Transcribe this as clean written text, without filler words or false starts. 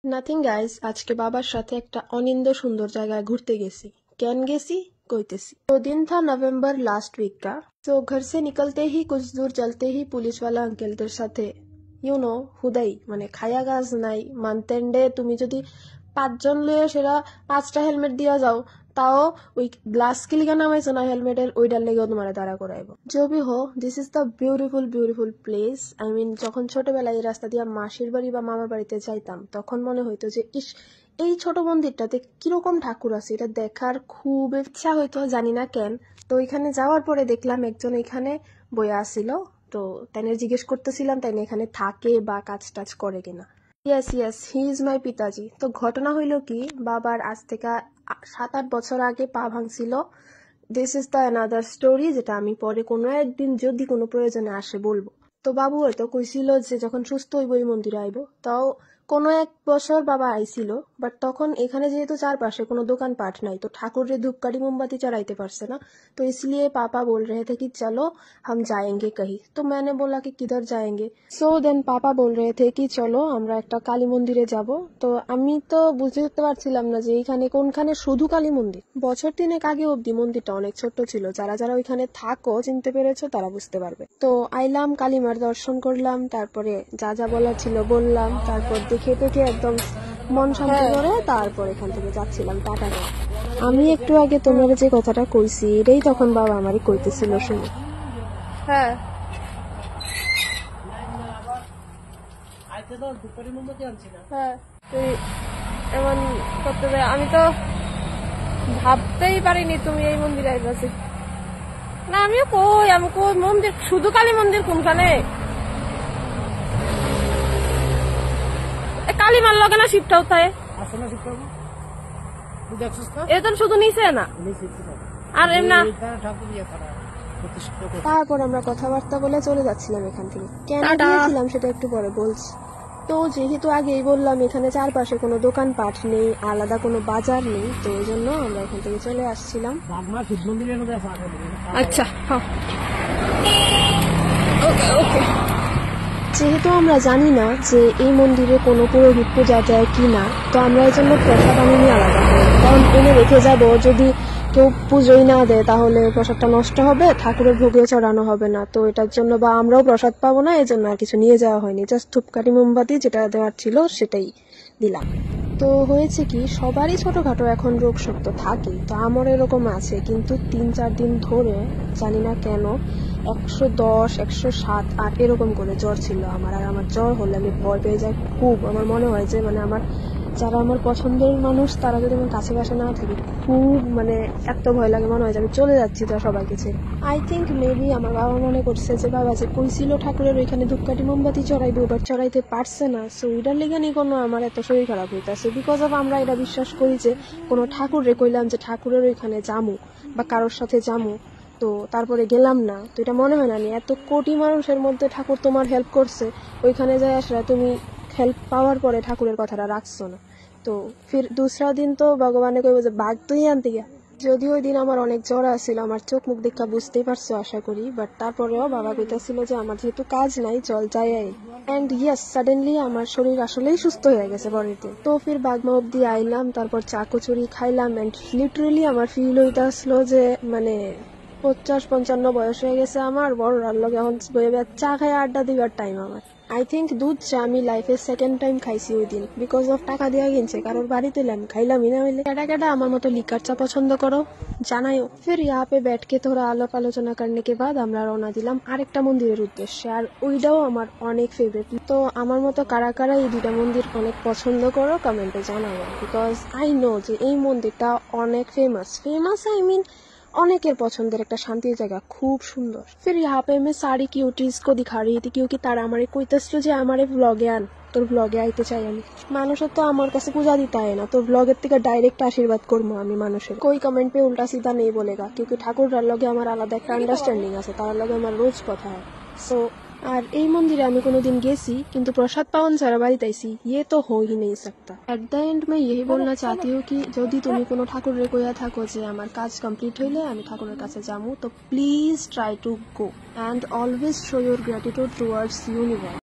Nothing guys, আজকে বাবার সাথে একটা অনিন্দ সুন্দর জায়গায় ঘুরতে গেছি। কেন গেছি কইতেছি। तो दिन था नवंबर लास्ट वीक का। तो घर से निकलते ही कुछ दूर चलते ही पुलिस वाला अंकेलদের সাথে হুদাই মানে খায়া গাছ নাই মানতেন্ডে তুমি যদি 5 জন লয়ে সেরা 5টা হেলমেট দিয়া যাও তাও ওই গ্লাস কিলিগা নামাইছো না হেলমেটের ওইটার লেগেও তোমার দাঁড়া করাইবো। जो भी हो, this is the beautiful place. I mean যখন ছোটবেলায় এই রাস্তা দিয়ে মাসির বাড়ি বা মামার বাড়িতে যাইতাম তখন মনে হইতো যে ইস, এই ছোট মন্দিরটাতে কিরকম ঠাকুর আছে এটা দেখার খুব ইচ্ছা হইতো, জানি না কেন। তো এখানে যাওয়ার পরে দেখলাম একজন এখানে বইয়া আসিল। তো তাইনে জিজ্ঞেস করতেছিলাম তাইনে এখানে থাকে বা কাজ টাজ করে কিনা। ইয়েস হি ইজ মাই পিতাজি। তো ঘটনা হইল কি, বাবার আজ থেকে 7-8 বছর আগে পা ভাঙছিল। This is the another story, যেটা আমি পরে কোনো একদিন যদি কোনো প্রয়োজনে আসে বলবো। তো বাবু হয়তো কইছিল যে যখন সুস্থ হইব এই মন্দিরে আইব। তাও কোনো এক বছর বাবা আইছিল, বাট তখন এখানে যেহেতু চারপাশে কোনো দোকানপাট নাই তো ঠাকুরের ধূপকাঠি মোমবাতি চড়াইতে পারছে না। তো इसलिए पापा बोल रहे थे कि चलो हम जाएंगे कहीं। तो मैंने बोला कि किधर जाएंगे। सो देन पापा बोल रहे थे कि चलो আমরা একটা কালী মন্দিরে যাব। তো আমি তো বুঝতে পারছিলাম না যে এখানে কোনখানে শুধু কালী মন্দির। বছর 3 আগে অবধি মন্দিরটা অনেক ছোট ছিল, যারা যারা ওইখানে থাকো চিনতে পেরেছো তারা বুঝতে পারবে। তো আইলাম, কালীমার দর্শন করলাম, তারপরে যা যা বলার ছিল বললাম, তারপর দেখে দেখে একদম মন শান্তি করে তারপর এখান থেকে যাচ্ছিলাম টাটা করে। আমি একটু আগে তোমরা যে কথাটা কইছি এটাই তখন বাবা আমারই কইতেছিল শুনে। হ্যাঁ হ্যাঁ তুই এমন করতে দে, আমি তো ভাবতেই পারিনি তুমি এই মন্দিরে আইবাছি। না আমিও আমি কই মন্দির শুধু কালী মন্দির কোনখানে? কালী মার লগে না শিবটাও থাকে এটা শুধু নিচে না আর এমনা। তারপর আমরা কথাবার্তা বলে চলে যাচ্ছিলাম এখান থেকে। কেন গিয়েছিলাম সেটা একটু পরে বলছি। তো যেহেতু আগেই বললাম এখানে চারপাশে কোনো দোকানপাট নেই, আলাদা কোনো বাজার নেই, তো এই জন্য আমরা এখান থেকে চলে আসছিলাম। আচ্ছা ওকে। যেহেতু আমরা জানি না যে এই মন্দিরে কোনো পুরোহিত পূজা দেয় কি না, তো আমরা এই জন্য প্রসাদ আনিনি আলাদা করে, কারণ এনে রেখে যাবো যদি কেউ পুজোই না দেয় তাহলে প্রসাদটা নষ্ট হবে, ঠাকুরের ভোগেও চড়ানো হবে না। তো এটার জন্য বা আমরাও প্রসাদ পাবো না, এই জন্য আর কিছু নিয়ে যাওয়া হয়নি। জাস্ট ধূপকাঠি মোমবাতি যেটা দেওয়ার ছিল সেটাই দিলাম। তো হয়েছে কি, সবারই ছোটখাটো এখন রোগ শক্ত থাকে, তো আমার এরকম আছে, কিন্তু 3-4 দিন ধরে জানি না কেন 110, 107, 8 এরকম করে জ্বর ছিল আমার। আর আমার জ্বর হলে আমি ভয় পেয়ে যাই খুব। আমার মনে হয় যে মানে আমার যারা আমার পছন্দের মানুষ তারা যদি আমার কাছে কাছে না থাকে খুব মানে এত ভয় লাগে, মনে হয় যে আমি চলে যাচ্ছি তো সবাইকে ছেড়ে। আই থিঙ্ক মেবি আমার বাবা মনে করছে যে বাবা যে কইছিল ঠাকুরের ওইখানে ধূপকাঠি মোমবাতি চড়াইবো, এবার চড়াইতে পারছে না, সো এটার লেগে নি কোনো আমার এত শরীর খারাপ হইতেছে। বিকজ অফ আমরা এটা বিশ্বাস করি যে কোনো ঠাকুরে কইলাম যে ঠাকুরের ওইখানে যামু বা কারোর সাথে যামু, তো তারপরে গেলাম না, তো এটা মনে হয় না এত কোটি মানুষের মধ্যে ঠাকুর তোমার হেল্প করছে, ওইখানে যায় আসলে তুমি হেল্প পাওয়ার পরে ঠাকুরের কথাটা রাখছো না। তো ফির দুসরা দিন তো ভগবানে কইব যে বাঘ তুই আনতে গিয়া। যদিও ওই দিন আমার অনেক জ্বর আসছিল, আমার চোখ মুখ দেখা বুঝতেই পারছো আশা করি, বাট তারপরেও বাবা কইতাছিল যে আমার যেহেতু কাজ নাই চল যাই। অ্যান্ড ইয়েস, সাডেনলি আমার শরীর আসলেই সুস্থ হয়ে গেছে পরের দিন। তো ফির বাগমা অব্দি আইলাম, তারপর চা কচুরি খাইলাম, অ্যান্ড লিটারেলি আমার ফিল হইতে আসলো যে মানে 50-55 বয়স হয়ে গেছে আমার, বড় লগে এখন বইয়ে চা খাই আড্ডা দিবার টাইম আমার। আই থিঙ্ক দুধ চা আমি লাইফে সেকেন্ড টাইম খাইছি ওই দিন, বিকজ অফ টাকা দেওয়া কিনছে, কারোর বাড়িতে খাইলাম না হইলে। কেটা আমার মতো লিকার চা পছন্দ করো জানাইও। ফির यहाँ पे बैठ के थोड़ा আলাপ আলোচনা करने के बाद আমরা রওনা দিলাম আরেকটা মন্দিরের উদ্দেশ্যে, আর ওইটাও আমার অনেক ফেভারিট। তো আমার মতো কারা কারা এই দুইটা মন্দির অনেক পছন্দ করো কমেন্টে জানাও, বিকজ আই নো যে এই মন্দিরটা অনেক ফেমাস আই মিন অনেকের পছন্দের একটা শান্তির জায়গা, খুব সুন্দর। फिर यहाँ पे मैं सारी क्यूटीज को दिखा रही थी क्योंकि তারা আমারে কইতেছিল যে আমারে ব্লগে আন, তোর ব্লগে আইতে চাই আমি। মানুষের তো আমার কাছে পূজা দিতে হয় না, তোর ব্লগের থেকে ডাইরেক্ট আশীর্বাদ করবো আমি মানুষের। कोई कमेंट पे उल्टा सीधा नहीं बोलेगा क्योंकि ঠাকুররার লগে আমার আলাদা একটা আন্ডারস্ট্যান্ডিং আছে, তার লগে আমার রোজ কথা হয়। সো আর এই মন্দিরে আমি কোনোদিন গেছি কিন্তু প্রসাদ পাওন ছাড়া বাড়িতে আইছি, ये तो हो ही नहीं सकता। एट द एंड मैं यही बोलना चाहती हूँ कि যদি তুমি কোনো ঠাকুরের কইয়া থাকো যে আমার কাজ কমপ্লিট হইলে আমি ঠাকুরের কাছে যামু, তো please try to go and always show your gratitude towards universe.